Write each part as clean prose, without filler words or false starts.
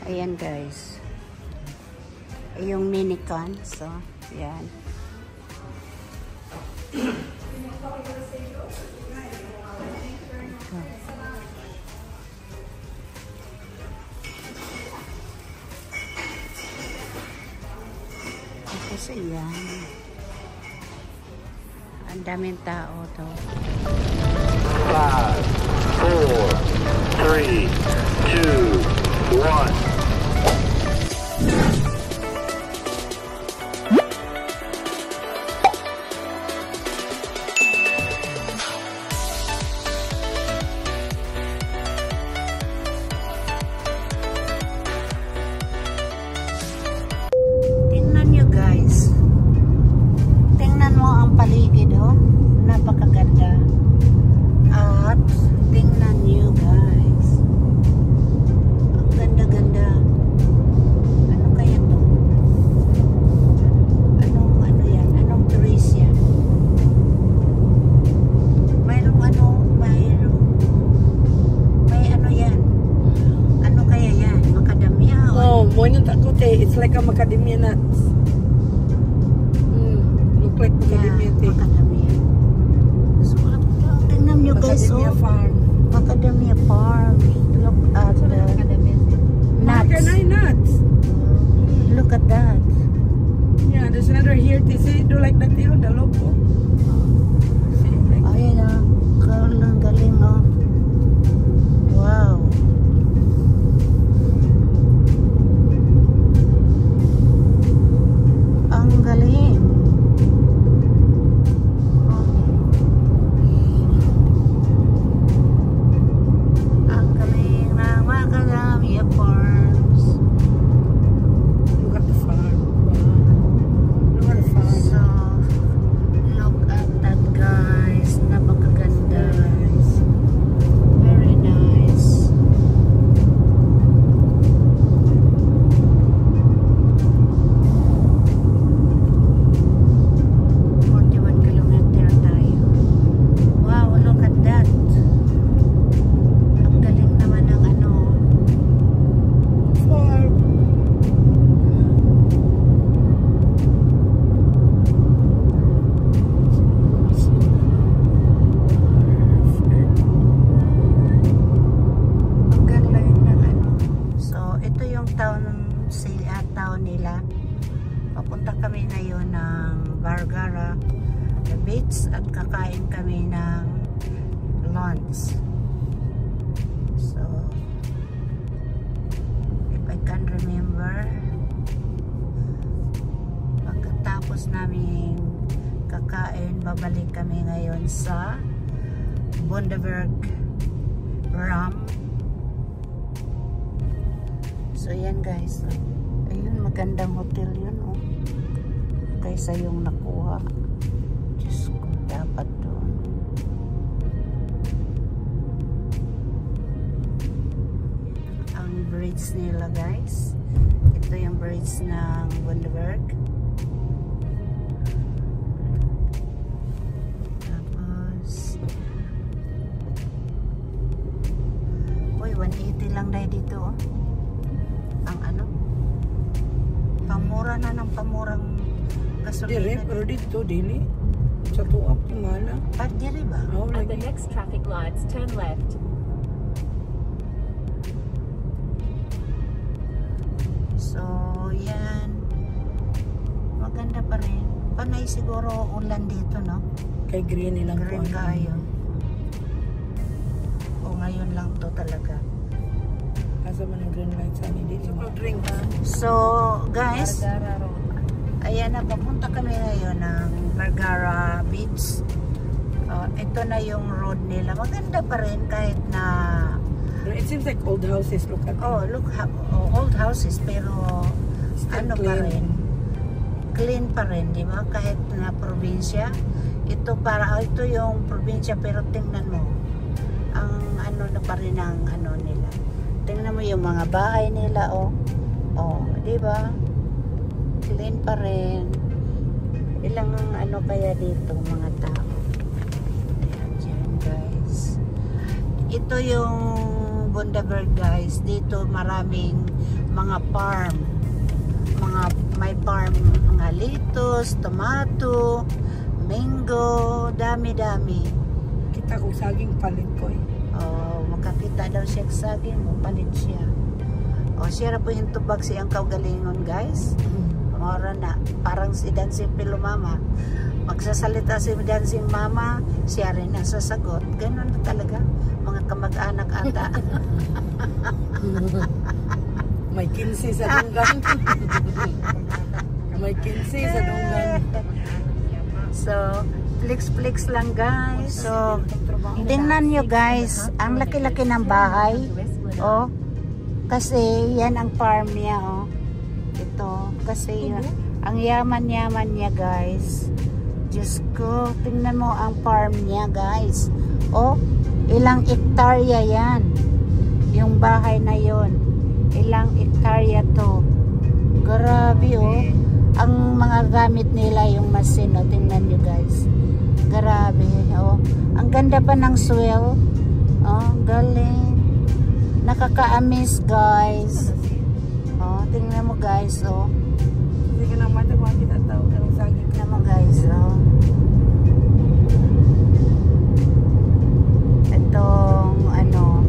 Ayan guys. Yung minicon. So, ayan. Kasi yan. Ang daming tao to. 5, 4, 3, 2, 1. Paligid, oh, napakaganda. At tingnan nyo guys, ang ganda-ganda. Ano kaya to? Ano yan? Anong trees yan? May ano yan? Ano kaya yan? Macadamia? No, mo yung takot eh. It's like a macadamia nuts. Look like macadamia thing. Macadamia. So, tingnan nyo guys, Macadamia farm. Macadamia farm. Look at the nuts. Nuts. Look at that. Yeah, there's another here. They say do like that here, the logo. See, like Ayan na. Ang galing, oh. Wow. Ang galing. Ang galing ng Macadamia Farms. look at the farm. Look at the farm. So, look at that guys. Napakaganda. Very nice. Kilometer tayo. Wow, look at that. Ang galing naman ng ano. Farm. Ang galing ng ano. So, ito yung town nila. Papunta kami ngayon ng Vergara Beach at kakain kami ng lunch. So, if I can remember, pagkatapos namin kakain, babalik kami ngayon sa Bundaberg Ram. So, yan guys. Ayun, magandang hotel yun, oh. Kaysa yung nakuha. Diyos ko, dapat doon. Ang bridge nila, guys. Ito yung bridge ng Bundaberg. Tapos, uy, 180 lang dahil dito, oh. Ang ano? Pamura na ng pamurang gasolina. Dire, pero dito, dili. Sa tuwap, tumala. Dire ba? Oh, At the lagi. next traffic lights, turn left. So, yan. Maganda pa rin. Panay siguro ulan dito, no? Kay green nilang Green kayo. O, ngayon lang to talaga. Asa man ang green lights ani dito. Drink. So, guys, ayan na, papunta kami ngayon ng Vergara Beach. Ito na yung road nila. Maganda pa rin kahit na It seems like old houses. Look at look, old houses, pero Still ano pa clean. rin, clean pa rin, di ba? Kahit na probinsya, ito yung probinsya, pero tingnan mo, ang ano na pa rin ang ano nila. Tingnan mo yung mga bahay nila, oh, di ba? Clean pa rin. Ilang ano kaya dito mga tao. Ayan, dyan guys. Ito yung Bundaberg guys, dito maraming mga farm. May farm, mga litos, tomato, mango, dami-dami. Kita ko saging palit ko eh. Oh, makakita daw siya sa saging, palit siya. Oh, siya na po yung tubag siyang kaugalingon guys. Mora na, parang si Dancing Pilumama. Magsasalita si Dancing Mama, siya rin ang sasagot. Ganun na talaga, mga kamag-anak ata. May 15 sa dunggan. May 15 sa dunggan. So, flex lang guys. So, tingnan nyo guys, ang laki-laki ng bahay. Oh, kasi yan ang farm niya, oh. Ito, kasi ang yaman-yaman niya guys. Diyos ko, tingnan mo ang farm niya guys. Oh, ilang hektarya yan. Yung bahay na yon, ilang hektarya to. Grabe oh. Ang mga gamit nila yung machine, oh. Tingnan nyo guys. Grabe, oh. Ang ganda pa ng soil. Oh, galing. Nakaka-amaze guys. Oh, tingnan mo guys, oh. Hindi ka naman kita tao ng saging. Tingnan mo guys, oh. Itong, ano,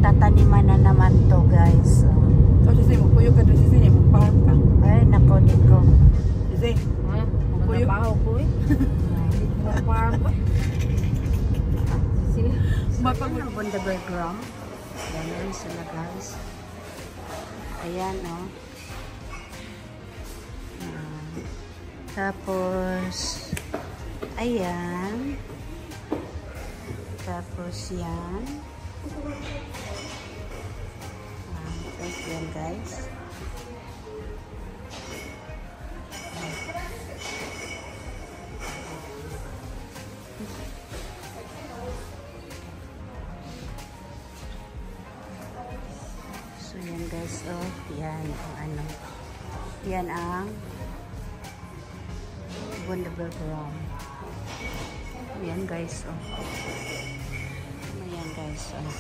tataniman na naman to guys. Oh. So, sisi mo, puyo ka doon, sisi niya, magpaham ka. Ay, nako, di ko. Sisi, puyo. Nagabaho po eh. Magpaham pa. Sila. Ano, Bundaberg Rum. Yan sila guys. Ayan, oh. Tapos, ayan. Tapos, yan. Tapos, yan guys. So, yan guys, oh. Yan, ang ano. Yan ang Bundaberg Rum. Yan guys, oh. Ayan guys, oh.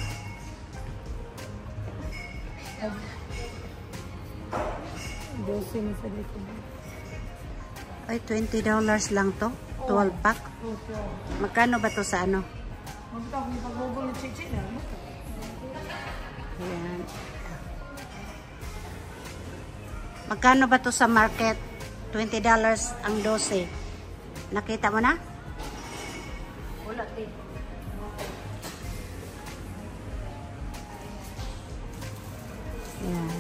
Dosi na sa dito. Ay, $20 lang to. 12 pack. Magkano ba to sa ano? Magtawag ni pagbubol ng chichi na. Ayan. Magkano ba to sa market? $20 ang 12. Nakita mo na? Wala eh. Ayan.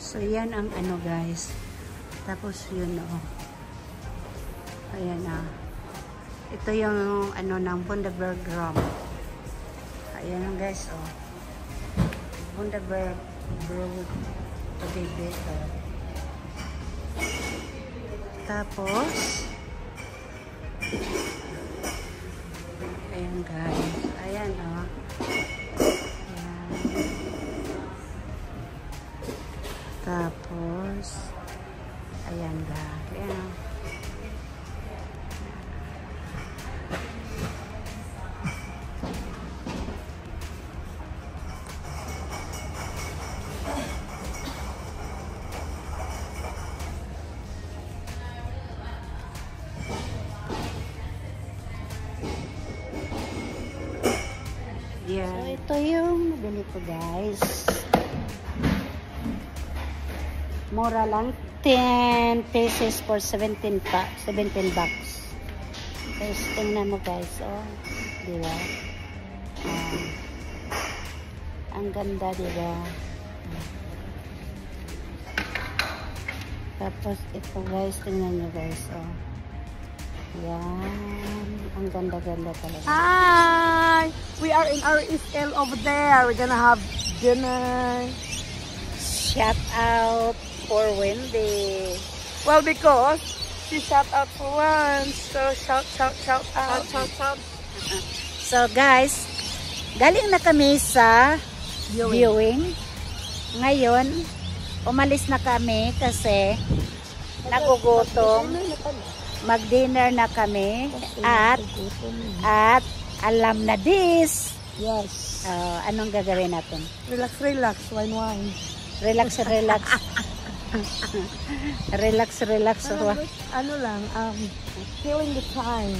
So, yan ang ano guys. Tapos yun, oh. Ayan na. Ito yung ano ng Bundaberg Rum. Ayan guys, oh. Bundaberg Brewed to be better. Tapos ayan guys. Ayan, oh. Ayan. Tapos ayan guys. Ayan, oh. Yeah. So, ito yung nabili ko guys. Mura lang. 10 pesos for 17 bucks. Tapos, tingnan mo guys. Oh, diba? Ang ganda, diba? Tapos, ito guys. Tingnan nyo guys. Oh. Yan. Ang ganda-ganda talaga. Hi! We are in our SL over there. We're gonna have dinner. Shout out for Wendy. Well, because she shout out for once. So, shout out. Shout. So guys, galing na kami sa viewing. Ngayon, umalis na kami kasi nagugutom. Mag-dinner na kami at alam na this. Yes. Anong gagawin natin? Relax, relax. Wine. Relax, relax. relax. Ano lang, killing the time.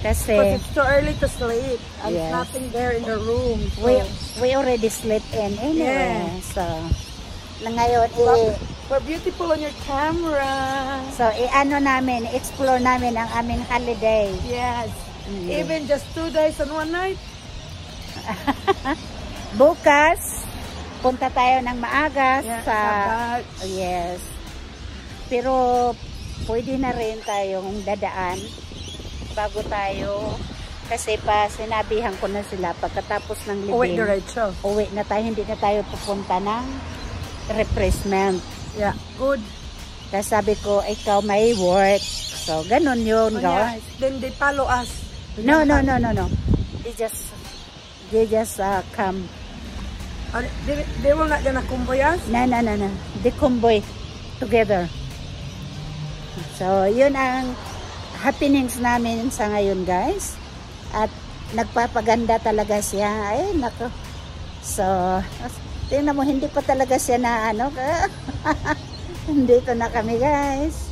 Kasi Because it's too early to sleep. And Yes. nothing there in the room. So, we already slept in anyway. Yeah. So, na ngayon, we're beautiful on your camera. ano namin, explore namin ang aming holiday. Yes. Mm. Even just 2 days and 1 night. Bukas, punta tayo ng maaga Yeah, sa Dutch. yes. Pero pwede na rin tayong dadaan bago tayo, kasi pa sinabihan ko na sila pagkatapos ng Uwi libing. diretso. Uwi na tayo, hindi na tayo pupunta ng refreshment. Yeah, good. Kasi sabi ko, ikaw may work. So, ganun yun. Oh, yeah. Then they follow us. No. They just come. They will not gonna convoy us? No. They convoy together. So, yun ang happenings namin sa ngayon, guys. At nagpapaganda talaga siya. Ay, nako. So, tingnan mo, hindi pa talaga siya na ano. Dito na kami, guys.